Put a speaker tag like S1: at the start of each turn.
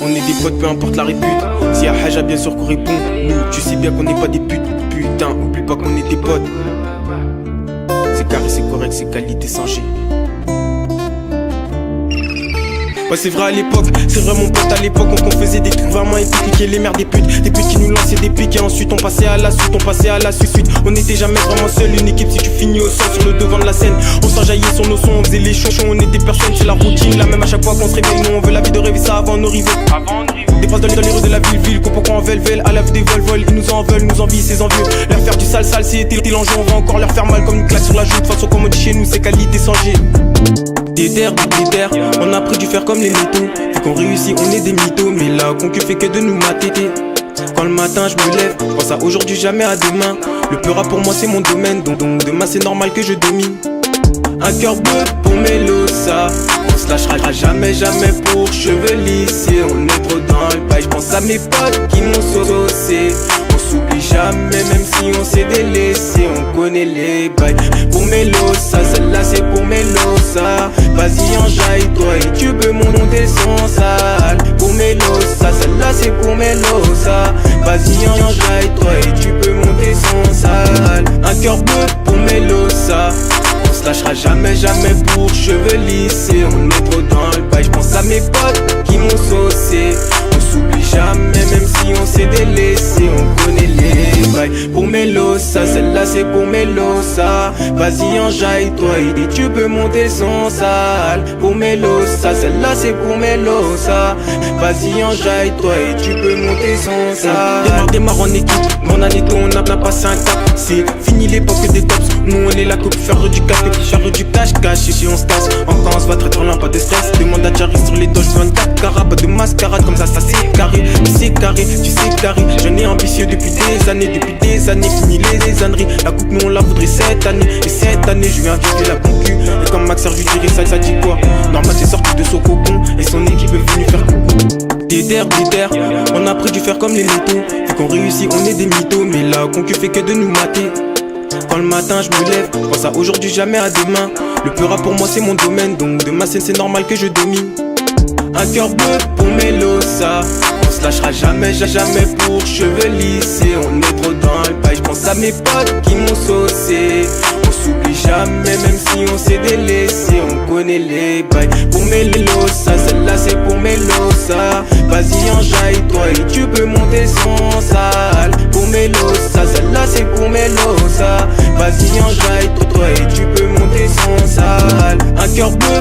S1: On est des potes, peu importe la répute. Si y'a Haja, bien sûr qu'on répond. Nous, tu sais bien qu'on n'est pas des putes. Putain, oublie pas qu'on est des potes. C'est carré, c'est correct, c'est qualité sans G. Ouais c'est vrai à l'époque, c'est vrai mon pote à l'époque on faisait des trucs vraiment épiques et les mères des putes qui nous lançaient des piques et ensuite on passait à la suite, on n'était jamais vraiment seul, une équipe si tu finis au sol sur le devant de la scène. On s'enjaillait sur nos sons, on faisait les chouchons, on était personne, c'est la routine, la même à chaque fois qu'on se réveille, nous on veut la vie de rêver ça avant nos rivaux. Des phrases dans les rues de la ville, qu'on pourquoi on velvel, à la vue des vol, ils nous en veulent, nous envient ces envieux. Leur faire du sale, c'était l'enjeu, on va encore leur faire mal comme une claque sur la joue, de toute façon comme on dit chez nous, c'est qualité sans G. Des terres, on a pris du fer comme les métaux. Vu qu'on réussit, on est des mythos. Mais la concu fait que de nous mater. Quand le matin je me lève, je pense à aujourd'hui, jamais à demain. Le peu rap pour moi c'est mon domaine, donc demain c'est normal que je domine. Un cœur bleu pour Melosa. On se lâchera jamais pour cheveux lissés. On est trop dans le bail, je pense à mes potes qui m'ont saucé. On s'oublie jamais même si on s'est délaissé. On connaît les bails. Pour Melosa, celle-là c'est pour Melosa. Vas-y enjaille-toi et tu peux monter son sale. Pour Melosa, celle-là c'est pour Melosa. Vas-y enjaille-toi et tu peux monter son sale. Un cœur bleu pour Melosa. On se lâchera jamais pour cheveux lissés. On est trop dans le bail, je pense à mes potes qui m'ont saucé. On s'oublie jamais même si on s'est délaissé. On connaît les bails. Pour Melosa, celle-là c'est pour Melosa. Vas-y enjaille-toi et tu peux monter son sale. Pour Melosa, celle-là c'est pour Melosa. Vas-y enjaille-toi et tu peux monter son sale. Démarre en équipe, mon année on a passé un cap. C'est fini l'époque des tops. Nous on est la coupe, faire du café, faire du cash, si on se casse. Encore on se va très loin, pas de stress. Demande à Jarry sur les doges 24 carats. Pas de mascarade comme ça c'est carré. Tu sais carré, je n'ai ambitieux depuis des années, fini les âneries. La coupe nous on la voudrait cette année. Et cette année je viens vivre la concu. Et comme Max Serge je dirais ça dit quoi. Normal c'est sorti de son cocon. Et son équipe est venue faire coucou. Des terres, on a pris du fer comme les métaux. Vu qu'on réussit on est des mythos. Mais la concu fait que de nous mater. Quand le matin je me lève, je pense à aujourd'hui, jamais à demain. Le peu rap pour moi c'est mon domaine, donc de ma scène c'est normal que je domine. Un cœur bleu pour Melosa. On se lâchera jamais pour cheveux lissés. On est trop dans le bail, je pense à mes potes qui m'ont saucé. On s'oublie jamais même si on s'est délaissé. On connaît les bails. Pour Melosa, celle-là c'est pour Melosa. Vas-y enjaille-toi et tu peux monter son sale. Pour Melosa, celle-là c'est pour Melosa. Vas-y enjaille-toi et tu peux monter son sale. Un cœur bleu